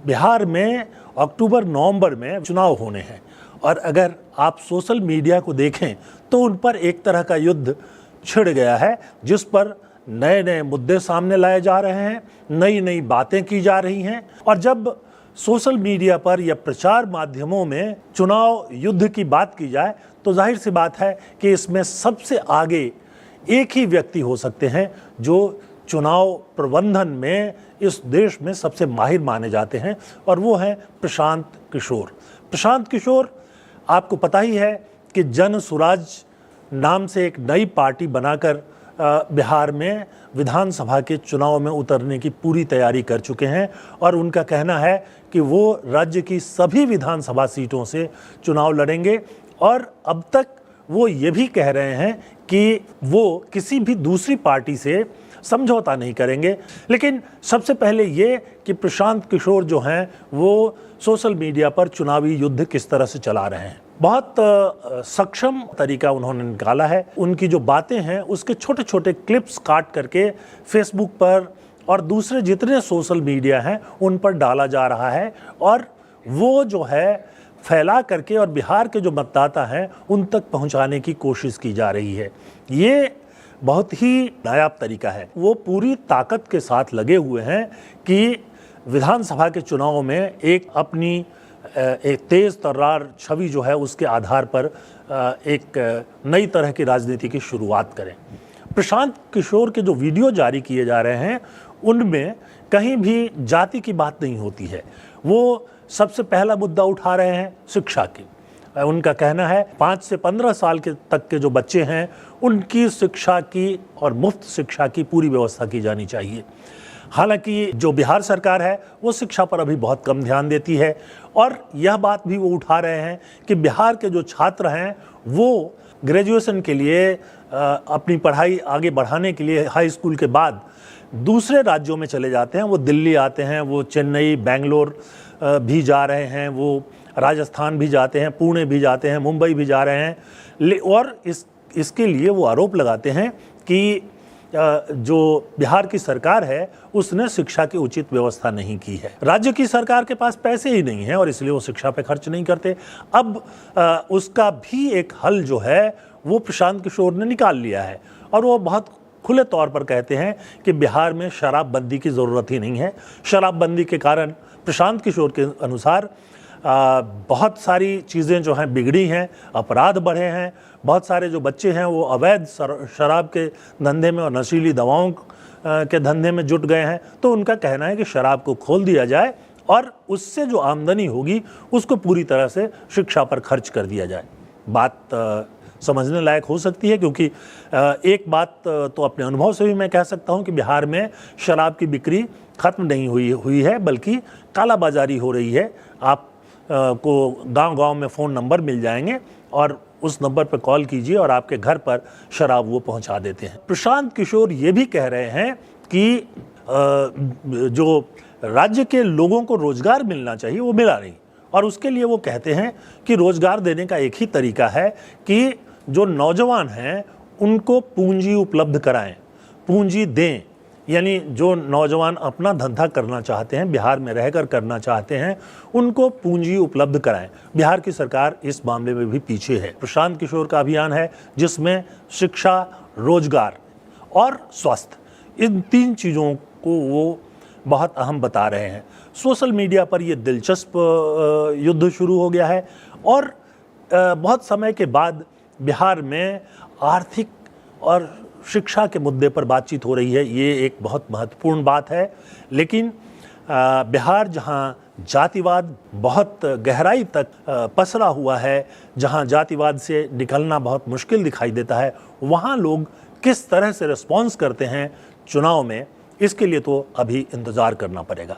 बिहार में अक्टूबर-नवंबर में चुनाव होने हैं और अगर आप सोशल मीडिया को देखें तो उन पर एक तरह का युद्ध छिड़ गया है, जिस पर नए नए मुद्दे सामने लाए जा रहे हैं, नई नई बातें की जा रही हैं। और जब सोशल मीडिया पर या प्रचार माध्यमों में चुनाव युद्ध की बात की जाए तो जाहिर सी बात है कि इसमें सबसे आगे एक ही व्यक्ति हो सकते हैं जो चुनाव प्रबंधन में इस देश में सबसे माहिर माने जाते हैं, और वो हैं प्रशांत किशोर। प्रशांत किशोर, आपको पता ही है कि जन सुराज नाम से एक नई पार्टी बनाकर बिहार में विधानसभा के चुनाव में उतरने की पूरी तैयारी कर चुके हैं और उनका कहना है कि वो राज्य की सभी विधानसभा सीटों से चुनाव लड़ेंगे। और अब तक वो ये भी कह रहे हैं कि वो किसी भी दूसरी पार्टी से समझौता नहीं करेंगे। लेकिन सबसे पहले ये कि प्रशांत किशोर जो हैं वो सोशल मीडिया पर चुनावी युद्ध किस तरह से चला रहे हैं। बहुत सक्षम तरीका उन्होंने निकाला है। उनकी जो बातें हैं उसके छोटे छोटे क्लिप्स काट करके फेसबुक पर और दूसरे जितने सोशल मीडिया हैं उन पर डाला जा रहा है और वो जो है फैला करके और बिहार के जो मतदाता हैं उन तक पहुंचाने की कोशिश की जा रही है। ये बहुत ही नायाब तरीका है। वो पूरी ताकत के साथ लगे हुए हैं कि विधानसभा के चुनाव में एक तेज तर्रार छवि जो है उसके आधार पर एक नई तरह की राजनीति की शुरुआत करें। प्रशांत किशोर के जो वीडियो जारी किए जा रहे हैं उनमें कहीं भी जाति की बात नहीं होती है। वो सबसे पहला मुद्दा उठा रहे हैं शिक्षा की। उनका कहना है 5 से 15 साल तक के जो बच्चे हैं उनकी शिक्षा की और मुफ्त शिक्षा की पूरी व्यवस्था की जानी चाहिए। हालांकि जो बिहार सरकार है वो शिक्षा पर अभी बहुत कम ध्यान देती है और यह बात भी वो उठा रहे हैं कि बिहार के जो छात्र हैं वो ग्रेजुएशन के लिए अपनी पढ़ाई आगे बढ़ाने के लिए हाई स्कूल के बाद दूसरे राज्यों में चले जाते हैं। वो दिल्ली आते हैं, वो चेन्नई, बेंगलोर भी जा रहे हैं, वो राजस्थान भी जाते हैं, पुणे भी जाते हैं, मुंबई भी जा रहे हैं। और इसके लिए वो आरोप लगाते हैं कि जो बिहार की सरकार है उसने शिक्षा की उचित व्यवस्था नहीं की है। राज्य की सरकार के पास पैसे ही नहीं है और इसलिए वो शिक्षा पे खर्च नहीं करते। अब उसका भी एक हल जो है वो प्रशांत किशोर ने निकाल लिया है और वो बहुत खुले तौर पर कहते हैं कि बिहार में शराबबंदी की ज़रूरत ही नहीं है। शराबबंदी के कारण प्रशांत किशोर के अनुसार बहुत सारी चीज़ें जो हैं बिगड़ी हैं, अपराध बढ़े हैं, बहुत सारे जो बच्चे हैं वो अवैध शराब के धंधे में और नशीली दवाओं के धंधे में जुट गए हैं। तो उनका कहना है कि शराब को खोल दिया जाए और उससे जो आमदनी होगी उसको पूरी तरह से शिक्षा पर खर्च कर दिया जाए। बात समझने लायक हो सकती है क्योंकि एक बात तो अपने अनुभव से भी मैं कह सकता हूं कि बिहार में शराब की बिक्री ख़त्म नहीं हुई है बल्कि कालाबाजारी हो रही है। आप को गांव-गांव में फ़ोन नंबर मिल जाएंगे और उस नंबर पर कॉल कीजिए और आपके घर पर शराब वो पहुंचा देते हैं। प्रशांत किशोर ये भी कह रहे हैं कि जो राज्य के लोगों को रोजगार मिलना चाहिए वो मिला नहीं और उसके लिए वो कहते हैं कि रोजगार देने का एक ही तरीका है कि जो नौजवान हैं उनको पूंजी उपलब्ध कराएं, पूंजी दें। यानी जो नौजवान अपना धंधा करना चाहते हैं, बिहार में रहकर करना चाहते हैं, उनको पूंजी उपलब्ध कराएं। बिहार की सरकार इस मामले में भी पीछे है। प्रशांत किशोर का अभियान है जिसमें शिक्षा, रोजगार और स्वास्थ्य, इन 3 चीज़ों को वो बहुत अहम बता रहे हैं। सोशल मीडिया पर ये दिलचस्प युद्ध शुरू हो गया है और बहुत समय के बाद बिहार में आर्थिक और शिक्षा के मुद्दे पर बातचीत हो रही है। ये एक बहुत महत्वपूर्ण बात है। लेकिन बिहार जहां जातिवाद बहुत गहराई तक पसरा हुआ है, जहां जातिवाद से निकलना बहुत मुश्किल दिखाई देता है, वहां लोग किस तरह से रिस्पॉन्स करते हैं चुनाव में, इसके लिए तो अभी इंतज़ार करना पड़ेगा।